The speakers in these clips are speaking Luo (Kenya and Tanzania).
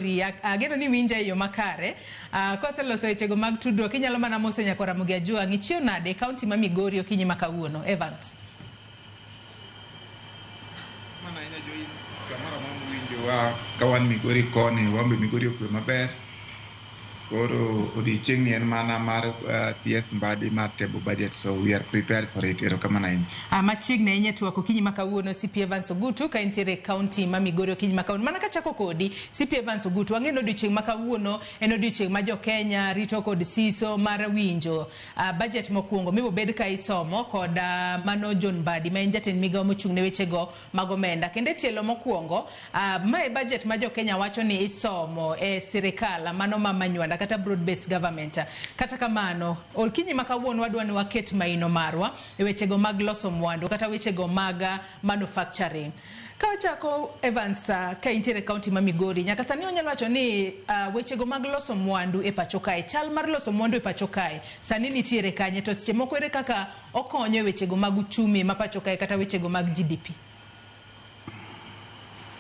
Ageno ni winja yo makare. Koseloso wechego mag tudruok inyalo mana moso nyakora Mugiajua ng'ichio nade kaunti ma Migori okinyi ma kawuono. Evans. Mana ina Joyce kamara ma winjo kawan Migori koni wambe Migori okwe maber. Koro odiochieng' ni en mana mar CS Mbadi mar table budget, so we are prepared for it. Erokamano in. Machiegni ahinya twak okinyi ma kawuono CP Evans Ogutu ka entiere kaunti ma Migori okinyi ma kawuono. Mana kachako kodi CP Evans Ogutu, wang'eno odiochieng' ma kawuono en odiochieng' ma Jo-Kenya rito kod siso mar winjo budget mokwongo mibo bed ka isomo kod mano John Mbadi ma en jatend migao mochung' ne wechego mag omenda. Kendo tielo mokwongo ma e budget ma Jo-Kenya wacho ni isomo e sirikal mano ma manywanda kata broad based government. Kata kamano okinyi ma kawuono wadwa ni waket maino marwa e wechego mag loso mwandu kata wechego mag manufacturing. Ka wachako Evans ka intiere kaunti ma Migori, nyaka sani onyalo wacho ni wechego mag loso mwandu e pacho kae, chal mar loso mwandu e pacho kae sani nitiere kanye, to seche moko ere kaka okonyo wechego mag uchumi ma pacho kae kata wechego mag GDP.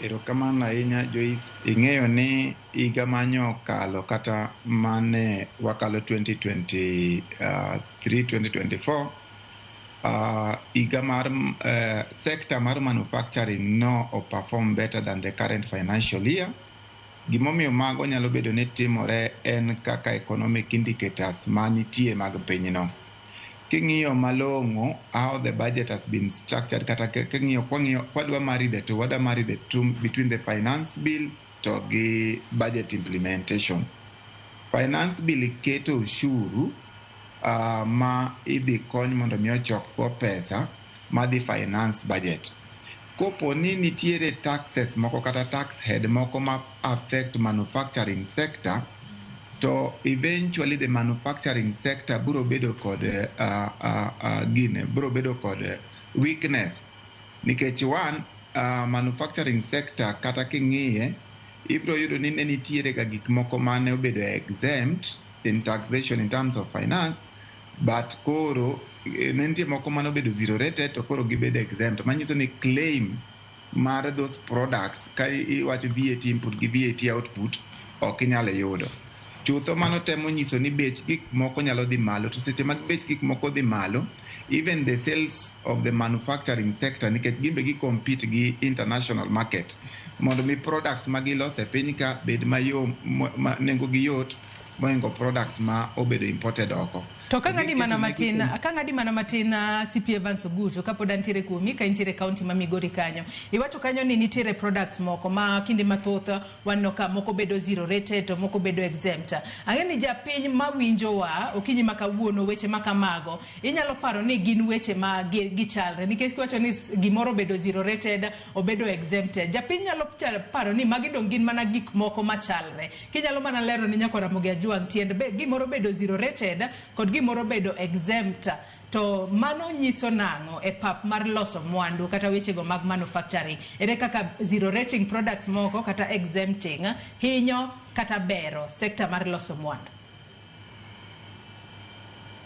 Erokamano ahinya Joyce, ing'eyo ni higa manyo kalo kata mane wakalo 2023-2024 higa mar sector mar manufacturing no perform better than the current financial year. Gimomiyo mago nyalo bedo ni timore en kaka economic indicators manitie mag pinyno. King'iyo malong'o how the budget has been structured, kata king'iyo kwadwa marry the two between the finance bill to gi budget implementation. Finance bill keto ushuru ma idhi kony mondo mi ochokgo pesa madhi finance budget. Kopo ni nitiere taxes moko kata tax head moko ma affect manufacturing sector, to eventually the manufacturing sector biro bedo kod weakness. Nikech one, manufacturing sector kata king'iye ibiro yudo ni ne nitiere ga gik moko mane obedo exempt in taxation in terms of finance, but koro ne nitie moko mane obedo zero rated to koro gibedo exempt. Manyiso ni claim mar those products ka iwacho VAT input gi VAT output ok inyalo yudo. Chutho mano temo nyiso ni bech gik moko nyalo dhi malo, to seche mag bech gik moko dhi malo, even the sales of the manufacturing sector, nikech gimbe gi compete gi international market, mondo mi products ma giloso e piny ka bed mayom, nengo gi yot moingo products ma obedo imported oko. To kang'adi mana matin CP Evans Ogutu kapod antiere kuomi ka intiere kaunti ma Migori kanyo. Iwacho kanyo ni nitiere products moko ma kinde mathoth wanno ka moko bedo zero rated to moko bedo exempt. Ang'eni japiny ma winjowa okinyi ma kawuono weche ma kamago inyalo paro ni gin weche ma gichalre, nikech kiwacho ni gimoro bedo zero rated obedo exempted. Japiny nyalo paro ni magi dong gin mana gik moko machalre. Kinyalo mana lero ni nyakora Mugiajua tiende gimoro bedo zero rated kod gimoro bedo exempt, to mano nyiso nang'o e pap mar loso mwandu kata wechego mag manufacturing. Ere kaka zero rating products moko kata exempting hinyo kata bero sector mar loso mwandu.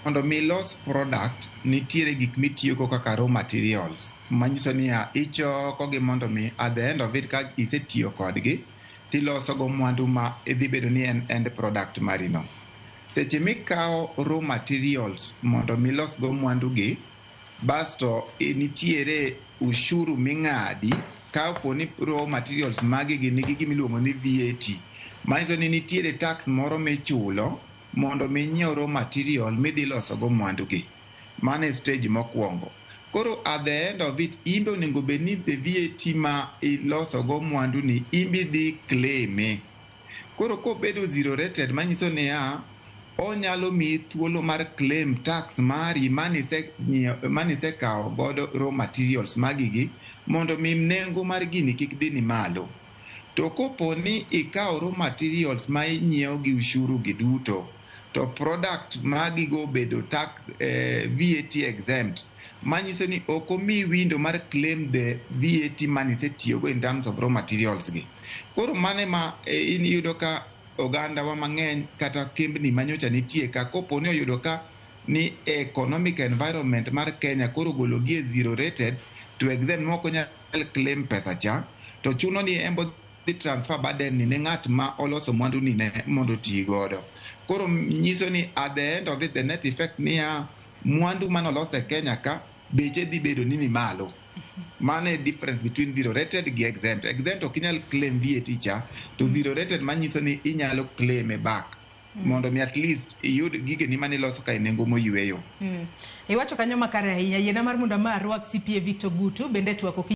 Mondo mi los product nitiere gik mitiyogo kaka raw materials, manyiso ni ichoko gi mondo mi at the end of it ka isetiyo kodgi tiloso go mwandu ma idhi bedo ni en end product marino. Seche mikao raw materials mondo milos go mwandu gi, basto nitiere ushuru ming'adi ka oponi raw materials magi gi nigi gimiluongo ni VAT. Manyiso ni nitiere tax moro michulo mondo minyiew raw material midhi loso go mwandu gi. Mano e stage mokwongo. Koro at the end of it, imbe onego bed ni the VAT ma iloso go mwandu ni imbe dhi claim. Koro kobedo zero rated manyiso ni onyalo mi thuolo mar claim tax mari manise kao godo raw materials magigi mondo mi nengo mar gini kik dhi ni malo. To kopo ni ikao raw materials ma inyiew gi ushuru gi duto, to product magigo bedo tax VAT exempt, manyiso ni okomi window mar claim the VAT manise tiyogo in terms of raw materials gi. Koro mane ma iyudo ka oganda wa mang'eny kata kembni manyocha nitie ka kopo ni oyudo ka ni economic environment mar Kenya koro gologie zero rated to exempt moko nyal claim pesa cha, to chuno ni embo dhi transfer burden ni ne ng'at ma oloso mwandu ni ne mondo tii godo. Koro nyiso ni at the end of it, the net effect niya mwandu manolos e Kenya ka beche dhi bedo ni malo. Mano e difference between zero rated gi exempt. Exempt ok inyal claim VAT cha, to zero rated manyiso ni inyalo claim e back. Mondo mi at least iyud gige ni mani loso ka nengo moyweyo. Iwacho kanyo makare ahinya, yiena mar mondo ma arwak CPA Victor Gutu bende twako